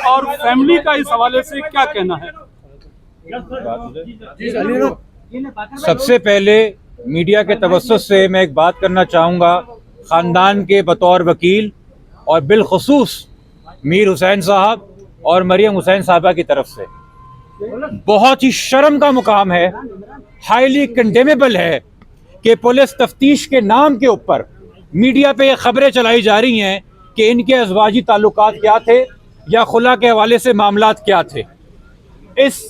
اور فیملی کا اس حوالے سے کیا کہنا ہے؟ سب سے پہلے میڈیا کے توسط سے میں ایک بات کرنا چاہوں گا خاندان کے بطور وکیل اور بالخصوص میر حسین صاحب اور مریم حسین صاحبہ کی طرف سے بہت ہی شرم کا مقام ہے، ہائیلی کنڈیمیبل ہے کہ پولیس تفتیش کے نام کے اوپر میڈیا پہ یہ خبریں چلائی جا رہی ہیں کہ ان کے ازواجی تعلقات کیا تھے یا خلا کے حوالے سے معاملات کیا تھے۔ اس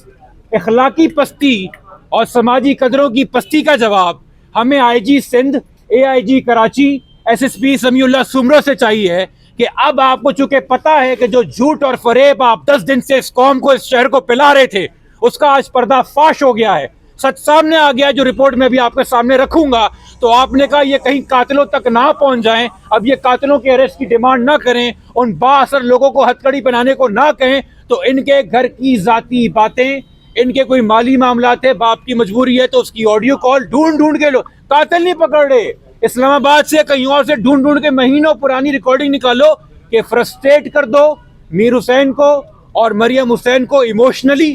اخلاقی پستی اور سماجی قدروں کی پستی کا جواب ہمیں آئی جی سندھ، اے آئی جی کراچی، ایس ایس پی سمیع اللہ سمرو سے چاہیے کہ اب آپ کو چونکہ پتا ہے کہ جو جھوٹ اور فریب آپ 10 دن سے اس قوم کو، اس شہر کو پلا رہے تھے، اس کا آج پردہ فاش ہو گیا ہے، سچ سامنے آ گیا ہے، جو رپورٹ میں بھی آپ کے سامنے رکھوں گا۔ تو آپ نے کہا یہ کہیں قاتلوں تک نہ پہنچ جائیں، اب یہ قاتلوں کے اریسٹ کی ڈیمانڈ نہ کریں، ان با اثر لوگوں کو ہتھکڑی بنانے کو نہ کہیں، تو ان کے گھر کی ذاتی باتیں، ان کے کوئی مالی معاملات ہے، باپ کی مجبوری ہے تو اس کی آڈیو کال ڈھونڈ کے لو، قاتل نہیں پکڑ رہے، اسلام آباد سے کہیں اور سے ڈھونڈ کے مہینوں پرانی ریکارڈنگ نکالو کہ فرسٹریٹ کر دو میر حسین کو اور مریم حسین کو، ایموشنلی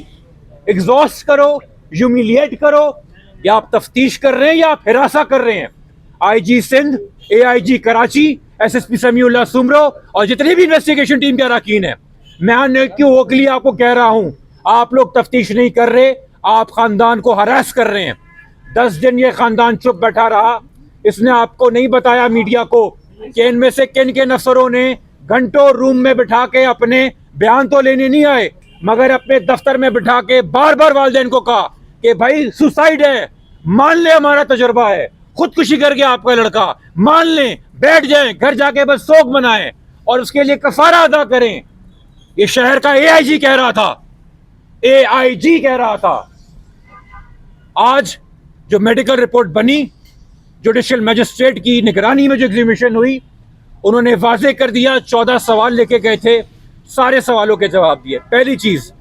ایگزاسٹ کرو، ہیومیلیٹ کرو، یا آپ تفتیش کر رہے ہیں یا آپ ہراساں کر رہے ہیں۔ آئی جی سندھ، اے آئی جی کراچی، ایس ایس پی سمیع اللہ سمرو اور جتنی بھی انویسٹیگیشن ٹیم کے اراکین ہیں، میں کیوں وکیلی آپ کو کہہ رہا ہوں، آپ لوگ تفتیش نہیں کر رہے، آپ خاندان کو ہراس کر رہے ہیں۔ 10 دن یہ خاندان چپ بیٹھا رہا، اس نے آپ کو نہیں بتایا میڈیا کو کہ ان میں سے کن کن افسروں نے گھنٹوں روم میں بٹھا کے اپنے بیان تو لینے نہیں آئے، مگر اپنے دفتر میں بٹھا کے بار بار والدین کو کہا کہ بھائی سوسائیڈ ہے، مان لیں ہمارا تجربہ ہے، خودکشی کر گیا آپ کا لڑکا، مان لیں، بیٹھ جائیں، گھر جا کے بس سوگ منائیں اور اس کے لیے کفارہ ادا کریں۔ یہ شہر کا اے آئی جی کہہ رہا تھا، اے آئی جی کہہ رہا تھا۔ آج جو میڈیکل رپورٹ بنی، جوڈیشل میجسٹریٹ کی نگرانی میں جو ایگزیمیشن ہوئی، انہوں نے واضح کر دیا، 14 سوال لے کے گئے تھے، سارے سوالوں کے جواب دیے۔ پہلی چیز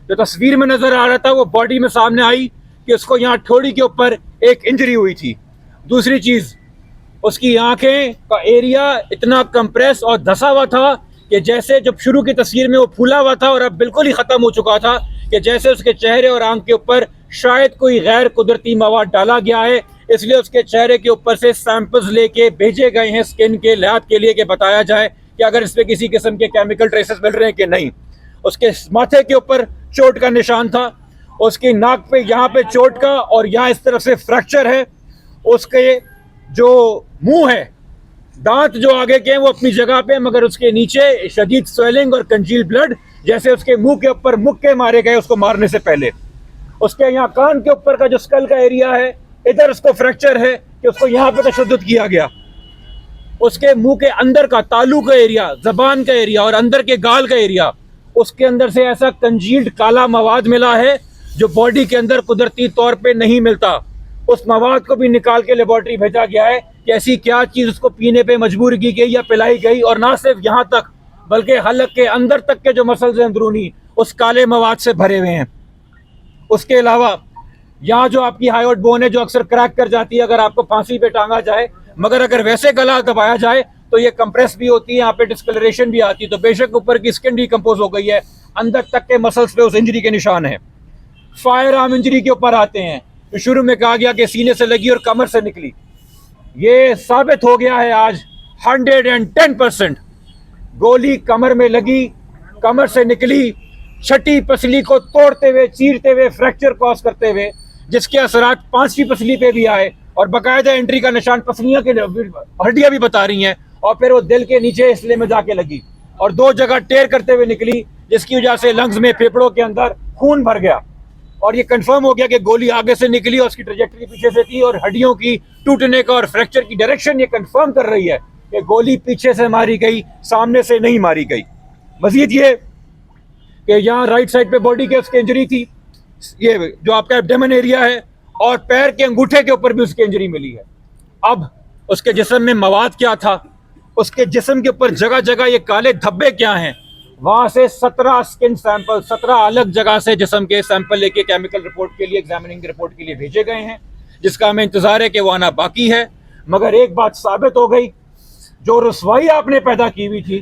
جو تصویر میں نظر آ رہا تھا وہ باڈی میں سامنے آئی کہ اس کو یہاں ٹھوڑی کے اوپر ایک انجری ہوئی تھی۔ دوسری چیز، اس کی آنکھیں کا ایریا اتنا کمپریس اور دھسا ہوا تھا کہ جیسے جب شروع کی تصویر میں وہ پھولا ہوا تھا اور اب بالکل ہی ختم ہو چکا تھا، کہ جیسے اس کے چہرے اور آنکھ کے اوپر شاید کوئی غیر قدرتی مواد ڈالا گیا ہے، اس لیے اس کے چہرے کے اوپر سے سیمپلز لے کے بھیجے گئے ہیں سکن کے لیب کے لیے کہ بتایا جائے کہ اگر اس پہ کسی قسم کے کیمیکل ٹریسز مل رہے ہیں کہ نہیں۔ اس کے ماتھے کے اوپر چوٹ کا نشان تھا، اس کی ناک پہ یہاں پہ چوٹ کا اور یہاں اس طرف سے فریکچر ہے، اس کے جو منہ ہے، دانت جو آگے کے ہیں وہ اپنی جگہ پہ، مگر اس کے نیچے شدید سویلنگ اور کنجیل بلڈ، جیسے اس کے منہ کے اوپر مکے مارے گئے اس کو مارنے سے پہلے۔ اس کے یہاں کان کے اوپر کا جو اسکل کا ایریا ہے، ادھر اس کو فریکچر ہے کہ اس کو یہاں پہ تشدد کیا گیا۔ اس کے منہ کے اندر کا تالو کا ایریا، زبان کا ایریا اور اندر کے گال کا ایریا، اس کے اندر سے ایسا کنجیلڈ کالا مواد ملا ہے جو باڈی کے اندر قدرتی طور پہ نہیں ملتا۔ اس مواد کو بھی نکال کے لیبارٹری بھیجا گیا ہے کہ ایسی کیا چیز اس کو پینے پہ مجبور کی گئی یا پلائی گئی، اور نہ صرف یہاں تک بلکہ حلق کے اندر تک کے جو مسلز ہیں اندرونی، اس کالے مواد سے بھرے ہوئے ہیں۔ اس کے علاوہ یہاں جو آپ کی ہائیوڈ بون ہے جو اکثر کریک کر جاتی ہے اگر آپ کو پھانسی پہ ٹانگا جائے، مگر اگر ویسے گلا دبایا جائے تو یہ کمپریس بھی ہوتی ہے، یہاں پہ ڈسکلریشن بھی آتی ہے، تو بے شک اوپر کی اسکن ڈیکمپوز ہو گئی ہے، اندر تک کے مسلز پہ اس انجری کے نشان ہیں۔ فائر آرم انجری کے اوپر آتے ہیں، تو شروع میں کہا گیا کہ سینے سے لگی اور کمر سے نکلی، یہ ثابت ہو گیا ہے آج 110% گولی کمر میں لگی، کمر سے نکلی، چھٹی پسلی کو توڑتے ہوئے، چیرتے ہوئے، فریکچر کاز کرتے ہوئے، جس کے اثرات 5ویں پسلی پہ بھی آئے اور باقاعدہ انٹری کا نشان پسلیاں کے ہڈیاں بھی بتا رہی ہیں، اور پھر وہ دل کے نیچے اسلے میں جا کے لگی اور 2 جگہ ٹیر کرتے ہوئے نکلی، جس کی وجہ سے لنگز میں، پھیپھڑوں کے اندر خون بھر گیا، اور یہ کنفرم ہو گیا کہ گولی آگے سے نکلی اور اس کی ٹریجیکٹری پیچھے سے تھی، اور ہڈیوں کی ٹوٹنے کا اور فریکچر کی ڈائریکشن یہ کنفرم کر رہی ہے کہ گولی پیچھے سے ماری گئی، سامنے سے نہیں ماری گئی۔ مزید یہ کہ یہاں رائٹ سائڈ پہ باڈی کے اس کی انجری تھی، یہ جو آپ کا ایبڈیمن ایریا ہے، اور پیر کے انگوٹھے کے اوپر بھی اس کی انجری ملی ہے۔ اب اس کے جسم میں مواد کیا تھا، اس کے جسم کے اوپر جگہ جگہ یہ کالے دھبے کیا ہیں، وہاں سے 17 سکن سیمپل، 17 الگ جگہ سے جسم کے سیمپل لے کے کیمیکل رپورٹ کے لیے، ایگزامننگ رپورٹ کے لیے بھیجے گئے ہیں، جس کا ہمیں انتظار ہے کہ وہ آنا باقی ہے۔ مگر ایک بات ثابت ہو گئی، جو رسوائی آپ نے پیدا کی ہوئی تھی،